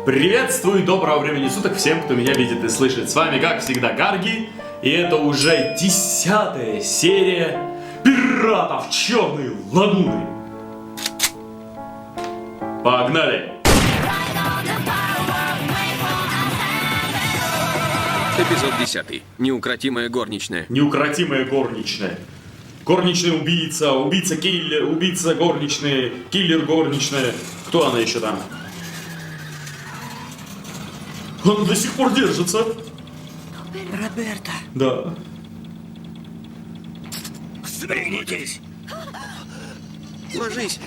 Приветствую, доброго времени суток всем, кто меня видит и слышит. С вами, как всегда, Гарги. И это уже 10-я серия Пиратов Черной Лагуны. Погнали! Эпизод 10. Неукротимая горничная. Неукротимая горничная. Горничная убийца, убийца-киллер, убийца горничная, киллер горничная. Кто она еще там? Он до сих пор держится. Роберто. Да. Сберегитесь. Ложись.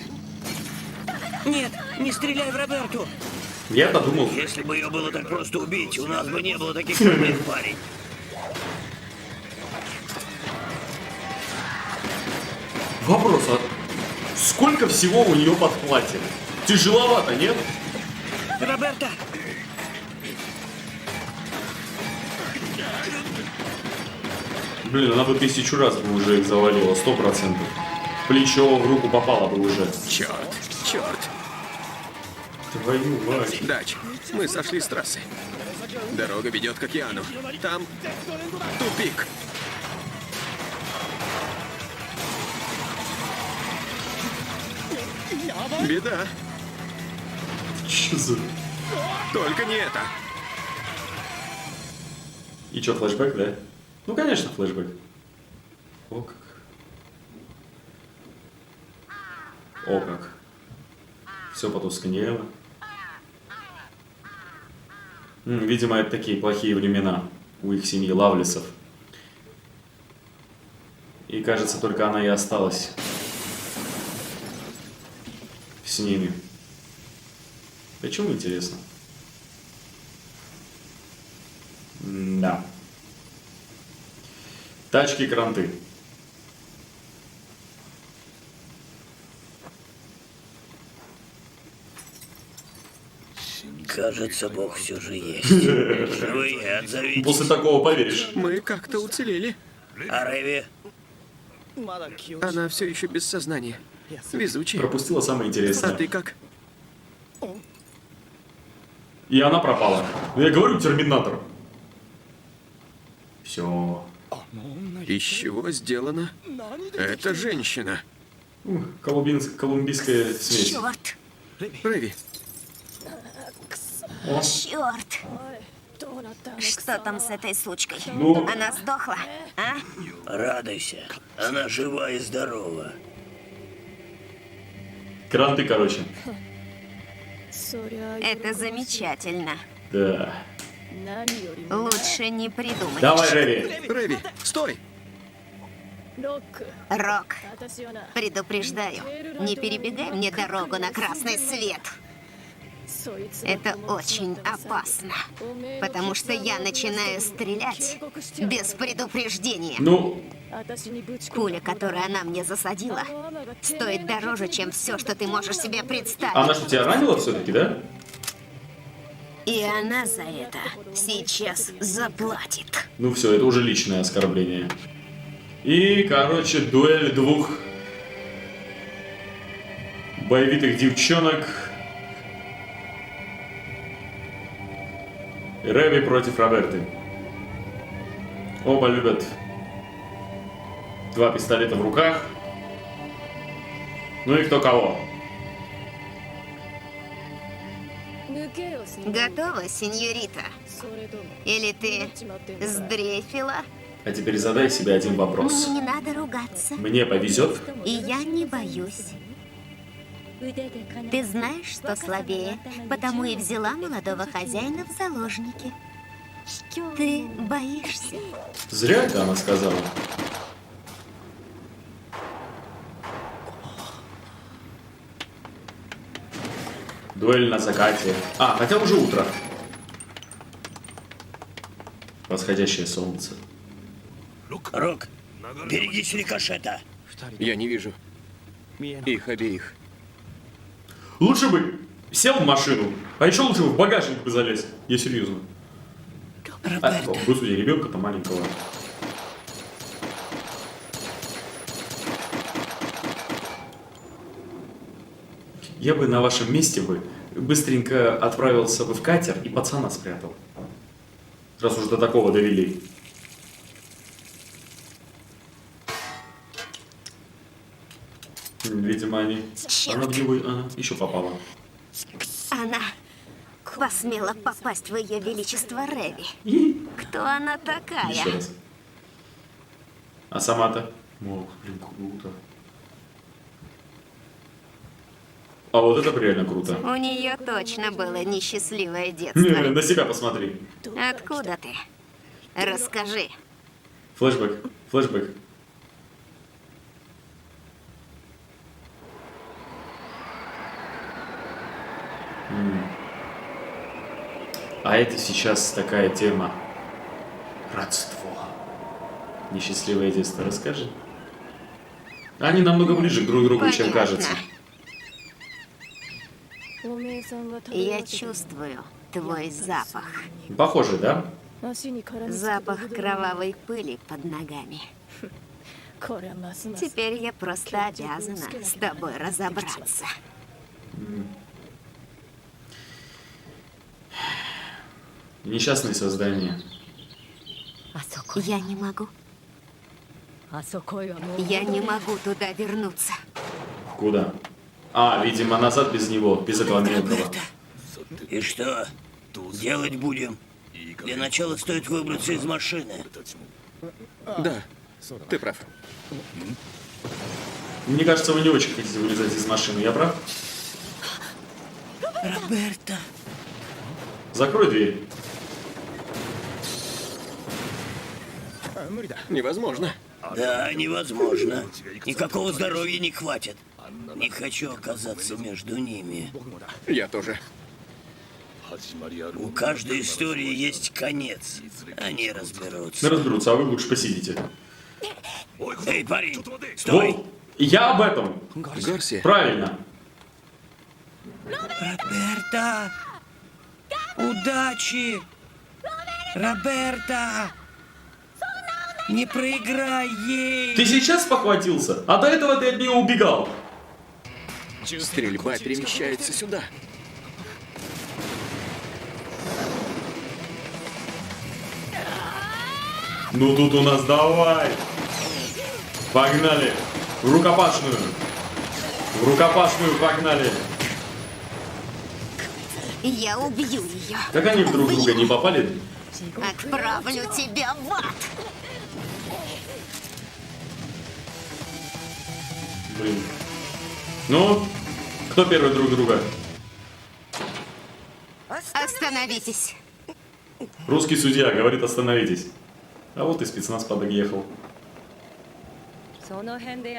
Нет, не стреляй в Роберту. Я-то думал. Если бы ее было так просто убить, у нас бы не было таких проблем, парень. Вопрос, а сколько всего у нее под платьем? Тяжеловато, нет? Роберто! Блин, она бы 1000 раз бы уже их завалила, 100%. В плечо, в руку попала бы уже. Черт, черт. Твою мать. Дач, мы сошли с трассы. Дорога ведет к океану. Там тупик. Беда. Че за... Только не это. И что, флешбэк, да? Ну, конечно, флешбэк. О как. О как. Все потускнело. Видимо, это такие плохие времена у их семьи Лавлесов. И кажется, только она и осталась с ними. Почему, интересно? Да. Тачки-кранты. Кажется, Бог все же есть. Живые, отзовитесь. После такого поверишь. Мы как-то уцелели. А Рэви? Она все еще без сознания. Везучая. Пропустила самое А интересное. ты как? И она пропала. Я говорю, терминатор. Все. Из чего сделана эта женщина? Колумбийская смесь. Черт! Рэви, Черт! Что там с этой сучкой? Ну- Она сдохла, а? Радуйся. Она жива и здорова. Кранты, короче. Это замечательно. Да. Лучше не придумать. Давай, Рэви. Рэви, стой! Рок, предупреждаю, не перебегай мне дорогу на красный свет. Это очень опасно, потому что я начинаю стрелять без предупреждения. Ну, Пуля, которую она мне засадила, стоит дороже, чем все, что ты можешь себе представить. она что, тебя ранила все-таки, да? И она за это сейчас заплатит. Ну все, это уже личное оскорбление. И, короче, дуэль двух боевитых девчонок. Рэви против Роберты. Оба любят два пистолета в руках. Ну и кто кого. Готова, сеньорита? Или ты сдрейфила? А теперь задай себе один вопрос. Мне не надо ругаться. Мне повезет? И я не боюсь. Ты знаешь, что слабее, потому и взяла молодого хозяина в заложники. Ты боишься? Зря это она сказала. Дуэль на закате. А, хотя уже утро. Восходящее солнце. Рок, берегись рикошета. Я не вижу их обеих. Лучше бы сел в машину, а еще лучше бы в багажник бы залез. Я серьезно. А, господи, ребенка-то маленького. Я бы на вашем месте бы быстренько отправился бы в катер и пацана спрятал. Раз уж до такого довели. Видимо, они... Черт. Она в него... Она еще попала. Она посмела попасть в ее величество Реви. И... Кто она такая? Еще раз. А сама-то... Ох, блин, круто. А вот это реально круто. У нее точно было несчастливое Не, детство. на себя посмотри. Откуда ты? Расскажи. Флэшбэк, флэшбэк. А это сейчас такая тема. Родство. Несчастливое детство. Расскажи. Они намного ближе друг к другу, чем Понятно. кажется. Я чувствую твой запах. Похоже, да? Запах кровавой пыли под ногами. Теперь я просто обязана с тобой разобраться. Несчастные создания. Я не могу. Я не могу туда вернуться. Куда? А, видимо, назад без него, без этого мелкого. Роберто, и что? Делать будем? Для начала стоит выбраться из машины. Да, ты прав. Мне кажется, вы не очень хотите вылезать из машины, я прав? Роберто, Закрой дверь. Невозможно. да, невозможно. Никакого здоровья не хватит. Не хочу оказаться между ними. Я тоже. У каждой истории есть конец. Они разберутся. Разберутся, а вы лучше посидите. Эй, парень, стой! Вот, я об этом. Гарсия, Правильно. Роберто! Удачи! Роберто! Не проиграй ей! Ты сейчас похватился, а до этого ты от нее убегал. стрельба перемещается сюда. Ну тут у нас давай. Погнали. В рукопашную. В рукопашную погнали. Я убью ее. Как они друг в друга не попали? Отправлю тебя в ад. Блин. Ну, кто первый друг друга? Остановитесь. Русский судья говорит остановитесь. А вот и спецназ подъехал.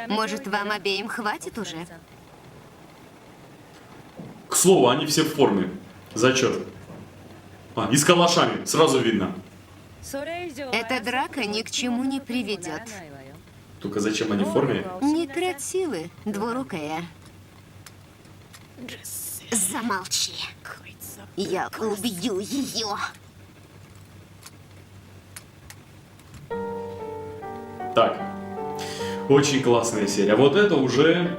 Может, вам обеим хватит уже? К слову, они все в форме. Зачет. А, и с калашами, сразу видно. Эта драка ни к чему не приведет. Только зачем они в форме? Не трать силы, двурукая. Замолчи. Я убью ее. Так. Очень классная серия. Вот это уже...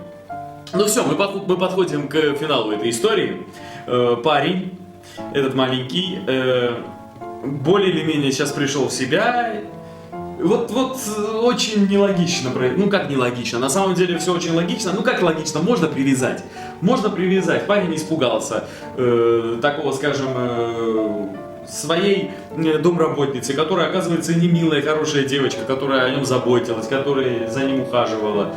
Ну все, мы подходим к финалу этой истории. Парень, этот маленький, более или менее сейчас пришел в себя. Вот очень нелогично. Ну как нелогично? На самом деле все очень логично. Ну как логично? Можно привязать. Можно привязать. Парень испугался такого, скажем, своей домработницы, которая, оказывается, не милая, хорошая девочка, которая о нем заботилась, которая за ним ухаживала,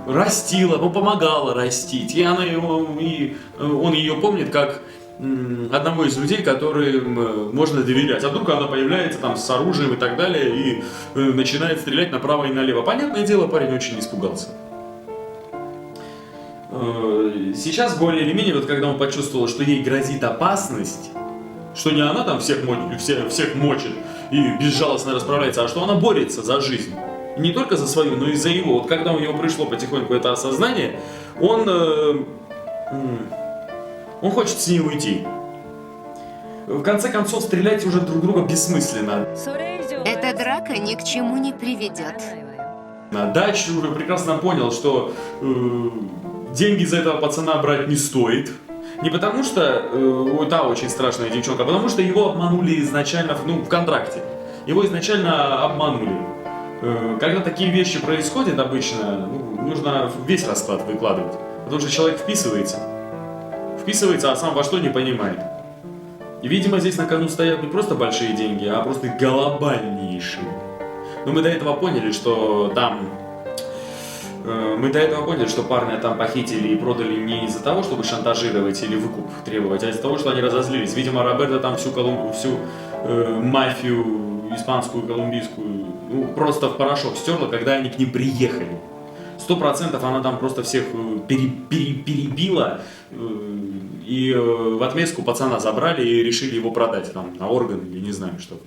растила, ну, помогала растить. И он ее помнит как одного из людей, которым можно доверять. А вдруг она появляется там с оружием и так далее и начинает стрелять направо и налево. Понятное дело, парень очень испугался. Сейчас более или менее, вот когда он почувствовал, что ей грозит опасность, что не она там всех мочит и безжалостно расправляется, а что она борется за жизнь. И не только за свою, но и за его. Вот когда у него пришло потихоньку это осознание, он хочет с ней уйти. В конце концов, стрелять уже друг друга бессмысленно. Эта драка ни к чему не приведет. Дальше уже прекрасно понял, что деньги за этого пацана брать не стоит. Не потому что та очень страшная девчонка, а потому что его обманули изначально в контракте. Его изначально обманули. Когда такие вещи происходят обычно, нужно весь расклад выкладывать. Потому что человек вписывается, а сам во что не понимает. И, видимо, здесь на кону стоят не просто большие деньги, а просто глобальнейшие. Но мы до этого поняли, что парня там похитили и продали не из-за того, чтобы шантажировать или выкуп требовать, а из-за того, что они разозлились. Видимо, Роберта там всю мафию испанскую, колумбийскую, просто в порошок стерла, когда они к ним приехали. 100% она там просто всех перебила, и в отместку пацана забрали и решили его продать там на органы или не знаю что.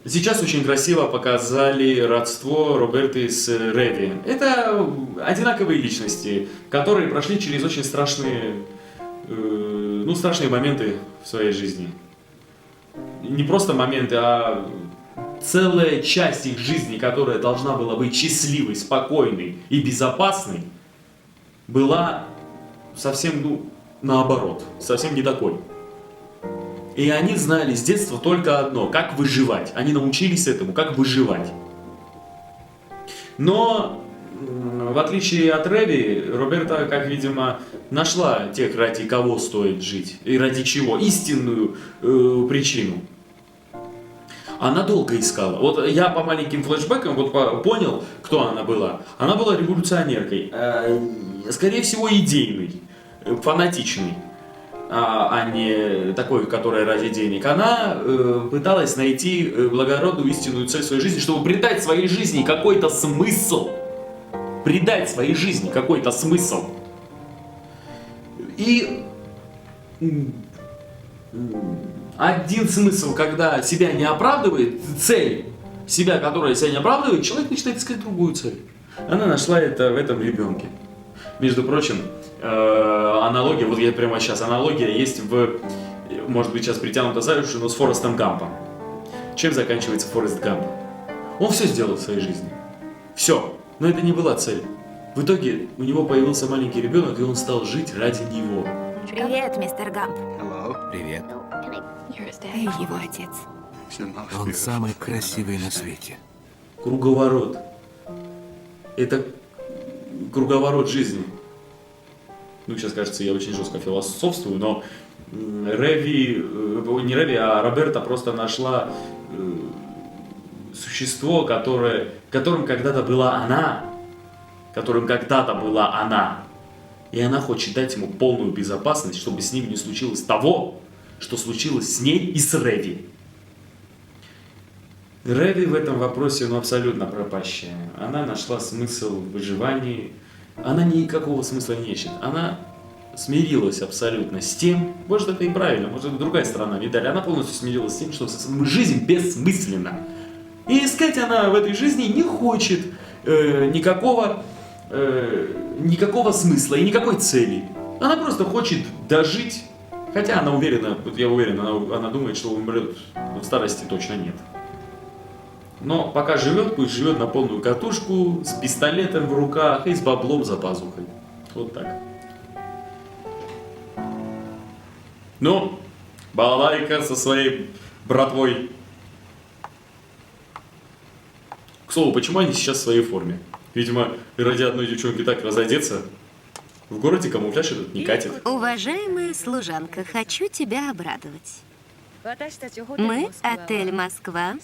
Сейчас очень красиво показали родство Роберты с Реви. Это одинаковые личности, которые прошли через очень страшные моменты в своей жизни. Не просто моменты, а целая часть их жизни, которая должна была быть счастливой, спокойной и безопасной, была совсем, наоборот, совсем не такой. И они знали с детства только одно – как выживать. Они научились этому, как выживать. Но, в отличие от Реви, Роберта, как видимо, нашла тех, ради кого стоит жить. И ради чего. Истинную причину. Она долго искала. Вот я по маленьким флешбекам понял, кто она была. Она была революционеркой. Скорее всего, идейной, фанатичной. А не такой, которая ради денег. Она пыталась найти благородную истинную цель своей жизни, чтобы придать своей жизни какой-то смысл. Придать своей жизни какой-то смысл. И один смысл, когда себя не оправдывает, цель себя, которая себя не оправдывает, человек начинает искать другую цель. Она нашла это в этом ребенке. Между прочим, аналогия, вот я прямо сейчас, аналогия есть может быть сейчас притянута за уши, но с Форестом Гампом. Чем заканчивается Форест Гамп? Он все сделал в своей жизни. Все. Но это не была цель. В итоге у него появился маленький ребенок, и он стал жить ради него. Привет, мистер Гамп. Привет. Ты его отец. Он самый красивый на свете. Круговорот. Это круговорот жизни. Сейчас кажется, я очень жестко философствую, но Роберта просто нашла существо, которым когда-то была она, и она хочет дать ему полную безопасность, чтобы с ним не случилось того, что случилось с ней и с Реви. Реви в этом вопросе абсолютно пропащая. Она нашла смысл в выживании. Она никакого смысла не ищет. Она смирилась абсолютно с тем, может это и правильно, может это другая сторона медали. Она полностью смирилась с тем, что жизнь бессмысленна. И искать она в этой жизни не хочет никакого смысла и никакой цели. Она просто хочет дожить, хотя она уверена, я уверен, она думает, что умрет в старости точно нет. Но пока живет, пусть живет на полную катушку, с пистолетом в руках и с баблом за пазухой. Вот так. Ну, балалайка со своей братвой. К слову, почему они сейчас в своей форме? Видимо, ради одной девчонки так разодеться. В городе камуфляж этот не катит. Уважаемая служанка, хочу тебя обрадовать. Мы, отель «Москва»,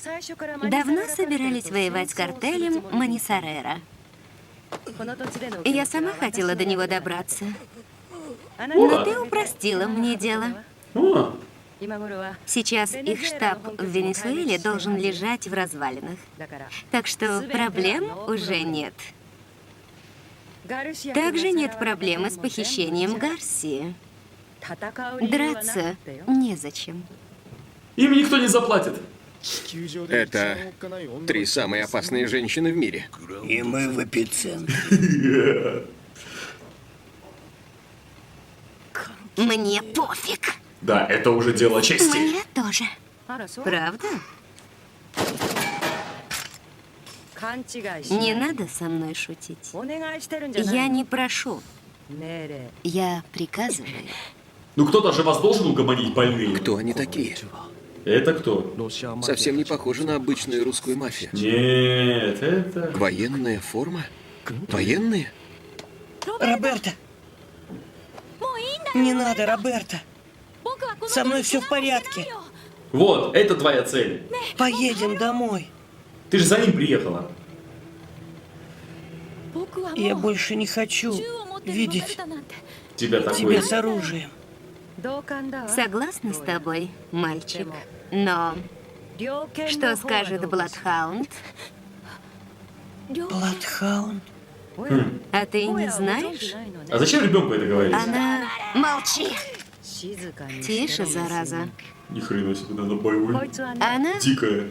давно собирались воевать с картелем Манисарера. Я сама хотела до него добраться. Но ты упростила мне дело. О, Сейчас их штаб в Венесуэле должен лежать в развалинах. Так что проблем уже нет. Также нет проблемы с похищением Гарсии. Драться незачем. им никто не заплатит. Это 3 самые опасные женщины в мире. И мы в эпицентре. Мне пофиг. Да, это уже дело чести. Мне тоже. Правда? Не надо со мной шутить. Я не прошу. Я приказываю. Ну кто-то же вас должен угомонить, больные. Кто они такие? Это кто? Совсем не похоже на обычную русскую мафию. Нет, это... Военная форма? Военные? Роберта! Не надо, Роберта! Со мной все в порядке. Вот, это твоя цель. Поедем домой. Ты же за ним приехала. Я больше не хочу видеть Тебя такой... тебя с оружием. Согласна с тобой, мальчик. Но что скажет Бладхаунд? Бладхаунд. А ты не знаешь? А зачем ребенку это говорить? Она... Молчи! Тише, зараза. Ни хрена себе, она боевой. Она Дикая.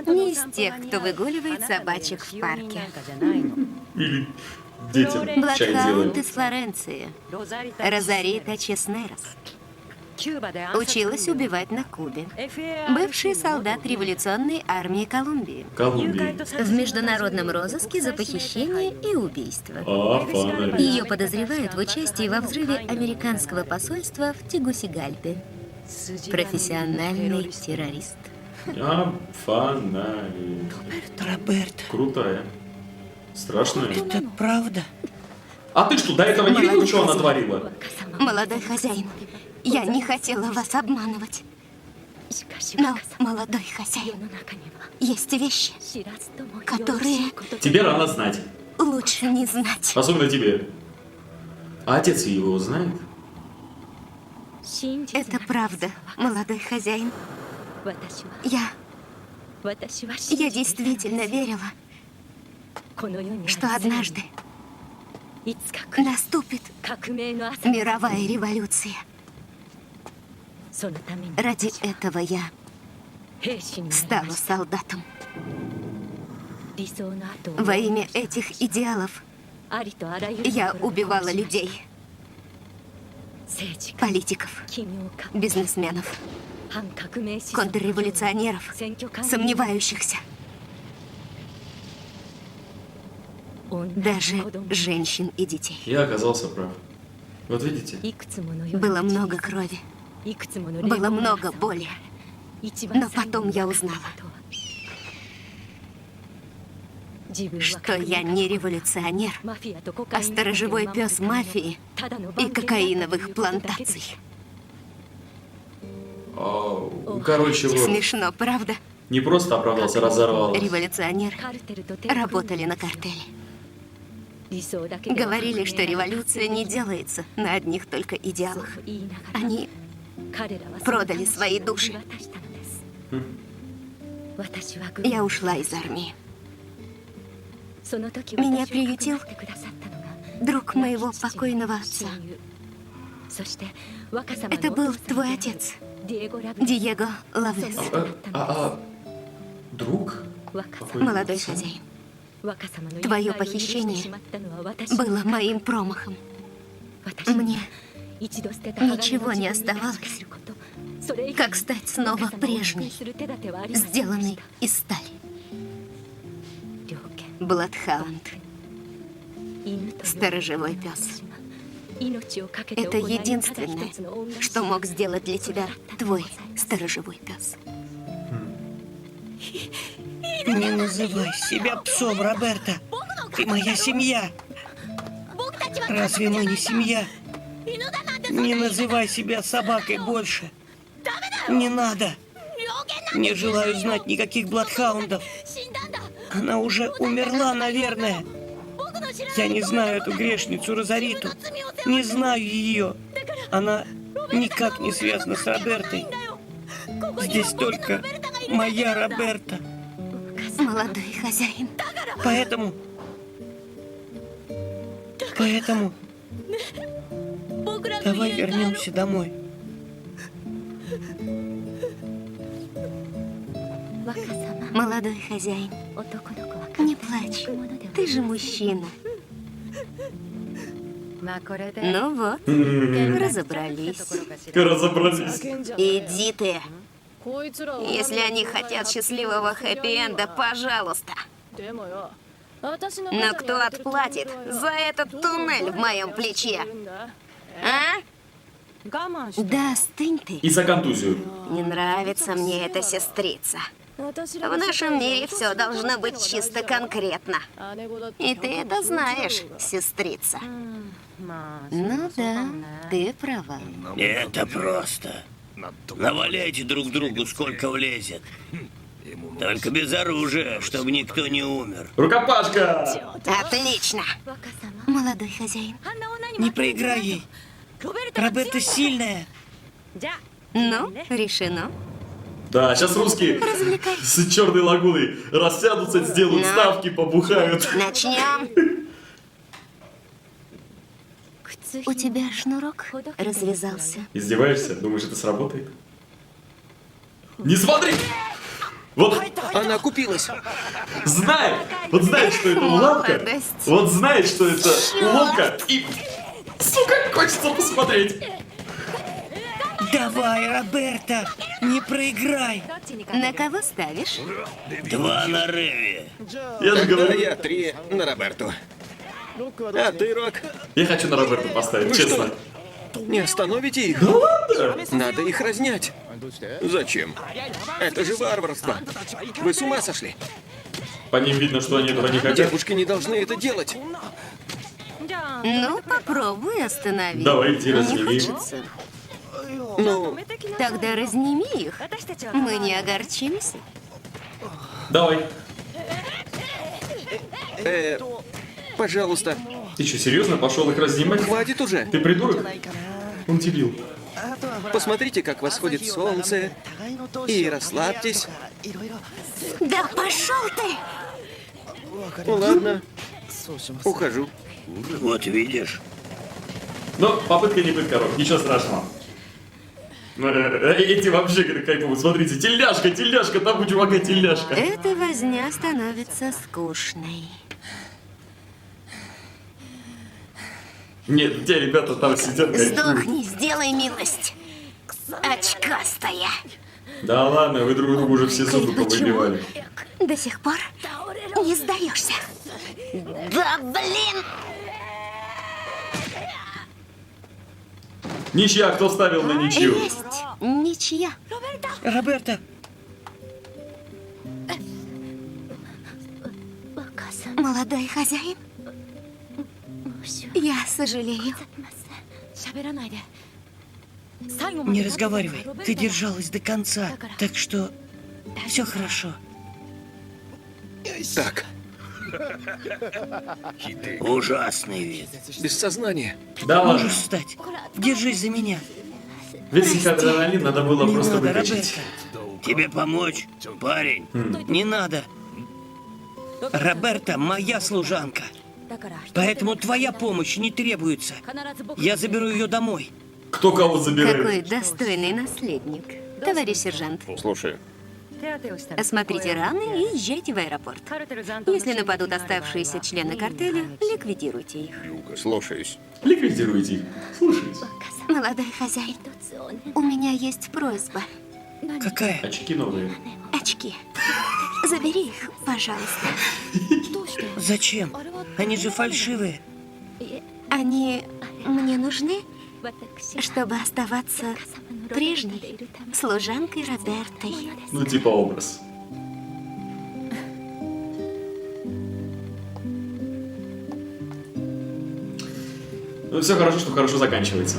не из тех, кто выгуливает собачек в парке. Или детям чай Бладхаунд делает. из Флоренции. Розарита Чеснерос. Училась убивать на Кубе. Бывший солдат революционной армии Колумбии. Колумбии. В международном розыске за похищение и убийство. А, фонарь. Ее подозревают в участии во взрыве американского посольства в Тегусигальпе. Профессиональный террорист. А, фонарь. Роберта, Крутая. Страшная. это правда? А ты что, до этого не видел, что она творила? Молодой хозяин, я не хотела вас обманывать. Но, молодой хозяин, есть вещи, которые Тебе рано знать. лучше не знать. Особенно тебе. А отец его знает? Это правда, молодой хозяин. Я действительно верила, что однажды наступит мировая революция. Ради этого я стала солдатом. Во имя этих идеалов я убивала людей, политиков, бизнесменов, контрреволюционеров, сомневающихся, даже женщин и детей. Я оказался прав. Вот видите? Было много крови, было много боли, но потом я узнала, что я не революционер, а сторожевой пес мафии и кокаиновых плантаций. Короче, вот. Смешно, правда? Не просто оправдался, разорвался. Революционеры работали на картеле. Говорили, что революция не делается на одних только идеалах. Они продали свои души. Я ушла из армии. Меня приютил друг моего покойного отца. Это был твой отец, Диего Лавлес. Друг? Молодой хозяин, твое похищение было моим промахом. Мне ничего не оставалось, как стать снова прежней, сделанной из стали. Бладхаунд, сторожевой пес. Это единственное, что мог сделать для тебя твой сторожевой пес. Не называй себя псом, Роберта. Ты моя семья. Разве мы не семья? Не называй себя собакой больше. Не надо. Не желаю знать никаких Бладхаундов. Она уже умерла, наверное. Я не знаю эту грешницу Розариту. Не знаю ее. Она никак не связана с Робертой. Здесь только моя Роберта. Молодой хозяин. Поэтому давай вернемся домой. Молодой хозяин, не плачь. Ты же мужчина. Ну вот, разобрались. Разобрались. Иди ты. Если они хотят счастливого хэппи-энда, пожалуйста. Но кто отплатит за этот туннель в моем плече? А? Да, остынь ты. И за контузию. Не нравится мне эта сестрица. В нашем мире все должно быть чисто конкретно. И ты это знаешь, сестрица. Ну да, ты права. Это просто. Наваляйте друг другу, сколько влезет. Только без оружия, чтобы никто не умер. Рукопашка! Отлично. Молодой хозяин. Не проиграй ей. Роберта сильная. Ну, решено. Да, сейчас русские с черной лагуной рассядутся, сделают Да. ставки, побухают. Начнем. У тебя шнурок развязался. Издеваешься? Думаешь, это сработает? Не смотри! Вот Она купилась. знает, вот знает, что это уловка, Молодость. вот знает, что это уловка, и, сука, хочется посмотреть. Давай, Роберта, не проиграй. На кого ставишь? 2 на Реви. Я же А говорю, я 3 на Роберту. А ты, Рок, я хочу на Роберту поставить, честно. не остановите их? Да ладно? Надо их разнять. Зачем? Это же варварство. Вы с ума сошли? По ним видно, что они этого не хотят. Девушки не должны это делать. Ну, попробуй останови. Давай, иди Не разними. хочется? Ну, Тогда разними их. Мы не огорчимся. Давай. пожалуйста, Ты что, серьезно пошел их разнимать? хватит уже. Ты придурок? Он дебил. Посмотрите, как восходит солнце. И расслабьтесь. Да пошел ты! Ладно, ухожу. Вот видишь. Но попытка не быть коров, ничего страшного. Эти вообще кайфуют. Смотрите, тельняшка, там у чувака тельняшка. Эта возня становится скучной. Нет, те ребята там сидят кайфуют. Сдохни, сделай милость. Очкастая. Да ладно, вы друг другу уже все зубы Ты почему повыбивали. до сих пор не сдаешься? Да блин! Ничья, кто ставил на ничью? Есть ничья. Роберта, Молодой хозяин, я сожалею. не разговаривай. Ты держалась до конца, так что все хорошо. Так, Ужасный вид. без сознания. Да ладно. Можешь встать? Держись за меня. Весь их адреналин надо было Не просто надо, выкачать. Роберта. Тебе помочь, парень? Не надо. Роберта моя служанка. Поэтому твоя помощь не требуется. Я заберу ее домой. Кто кого забирает? Какой достойный наследник. Товарищ сержант, Слушаю. осмотрите раны и езжайте в аэропорт. Если нападут оставшиеся члены картеля, ликвидируйте их. Слушаюсь. Ликвидируйте их. Слушайте. Молодой хозяин, у меня есть просьба. Какая? Очки новые. Очки. Забери их, пожалуйста. Зачем? Они же фальшивые. Они мне нужны, чтобы оставаться прежней служанкой Робертой. Ну, типа образ. Ну, все хорошо, что хорошо заканчивается.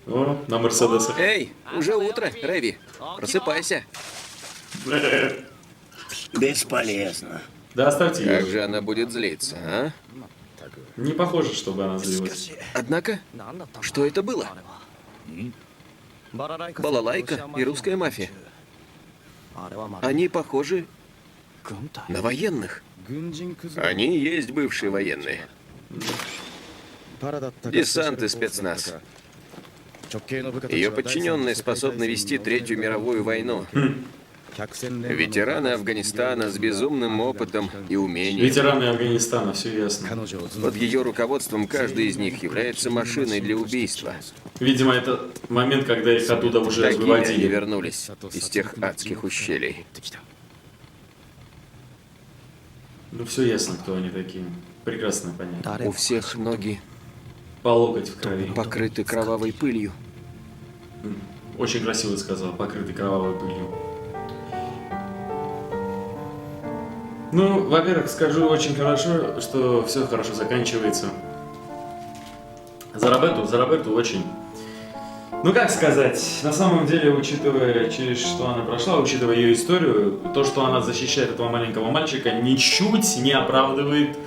О, на Мерседесах. Эй, уже утро, Рэви. Просыпайся. Бесполезно. Да оставьте Как ее. же она будет злиться, а? Не похоже, чтобы она злилась. Однако, что это было? Балалайка и русская мафия. Они похожи на военных. Они и есть бывшие военные. Десант и спецназ. Ее подчиненные способны вести Третью мировую войну. Ветераны Афганистана с безумным опытом и умением. Ветераны Афганистана, все ясно. Под ее руководством каждый из них является машиной для убийства. Видимо, это момент, когда их оттуда уже Такими они выводили. вернулись из тех адских ущелий. Ну, все ясно, кто они такие. Прекрасно понятно. У всех ноги по локоть в крови. Покрыты кровавой пылью. Очень красиво сказал, покрытый кровавой пылью. Ну, во-первых, скажу очень хорошо, что все хорошо заканчивается. За Роберту очень... Ну, как сказать, на самом деле, учитывая, через что она прошла, учитывая ее историю, то, что она защищает этого маленького мальчика, ничуть не оправдывает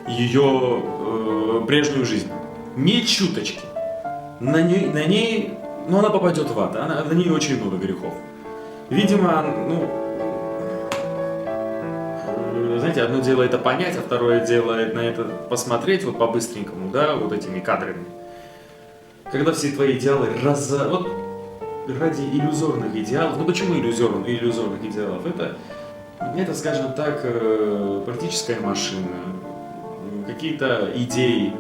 ее прежнюю жизнь. Ни чуточки. На ней, ну, она попадет в ад, на ней очень много грехов. Видимо, ну, знаете, одно дело это понять, а второе дело на это посмотреть вот по-быстренькому, да, вот этими кадрами. Когда все твои идеалы вот ради иллюзорных идеалов, ну почему иллюзорных идеалов? Это, скажем так, политическая машина, какие-то идеи,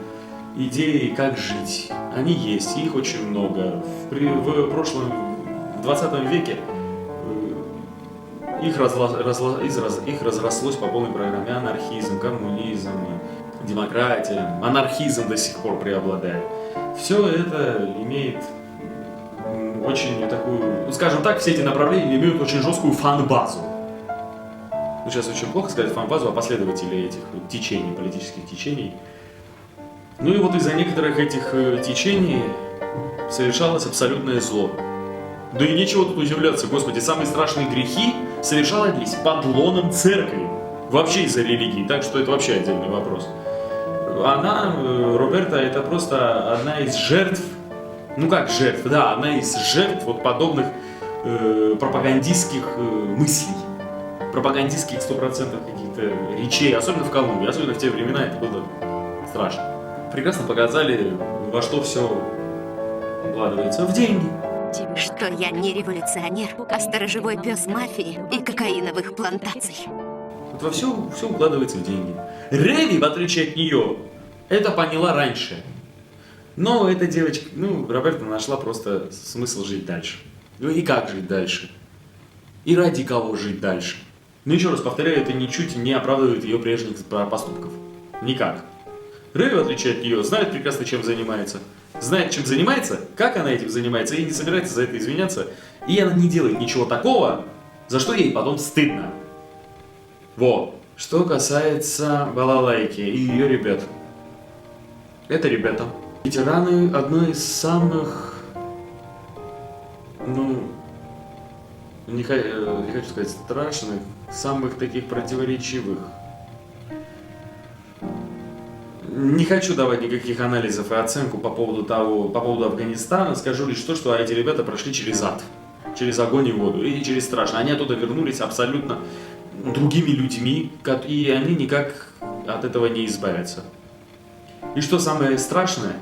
как жить. Они есть, их очень много. В прошлом, в 20 веке их разрослось по полной программе. Анархизм, коммунизм, демократия, анархизм до сих пор преобладает. Все это имеет очень такую, ну, скажем так, все эти направления имеют очень жесткую фан-базу. Ну, сейчас очень плохо сказать фан-базу, а последователи этих течений, политических течений. Ну и вот из-за некоторых этих течений совершалось абсолютное зло. Да и нечего тут удивляться, господи, самые страшные грехи совершались под лоном церкви. Вообще из-за религии, так что это вообще отдельный вопрос. Роберта, это просто одна из жертв, ну как жертв, да, одна из жертв вот подобных пропагандистских мыслей, пропагандистских 100% каких-то речей, особенно в Колумбии, особенно в те времена это было страшно. Прекрасно показали, во что все укладывается в деньги. Что я не революционер, а сторожевой пес мафии и кокаиновых плантаций. Вот во все укладывается в деньги. Реви, в отличие от нее, это поняла раньше. Но эта девочка, ну, Роберта нашла просто смысл жить дальше. Ну и как жить дальше? И ради кого жить дальше? Но еще раз повторяю, это ничуть не оправдывает ее прежних поступков. Никак. Реви, в отличие от нее, знает прекрасно, чем занимается. Знает, чем занимается, как она этим занимается, и не собирается за это извиняться. И она не делает ничего такого, за что ей потом стыдно. Вот. Что касается Балалайки и ее ребят. Это ребята. Ветераны одной из самых, ну, не хочу сказать страшных, самых таких противоречивых. Не хочу давать никаких анализов и оценку по поводу Афганистана. Скажу лишь то, что эти ребята прошли через ад, через огонь и воду, и через страшно. Они оттуда вернулись абсолютно другими людьми, и они никак от этого не избавятся. И что самое страшное,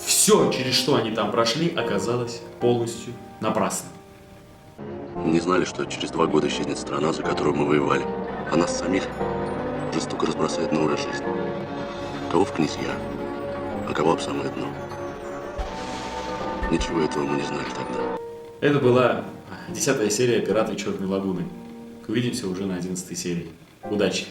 все, через что они там прошли, оказалось полностью напрасно. Не знали, что через 2 года исчезнет страна, за которую мы воевали, а нас самих жестоко разбросает новая жизнь. Кого в князья, а кого об самое дно. Ничего этого мы не знали тогда. Это была 10-я серия «Пираты Черной Лагуны». Увидимся уже на 11-й серии. Удачи!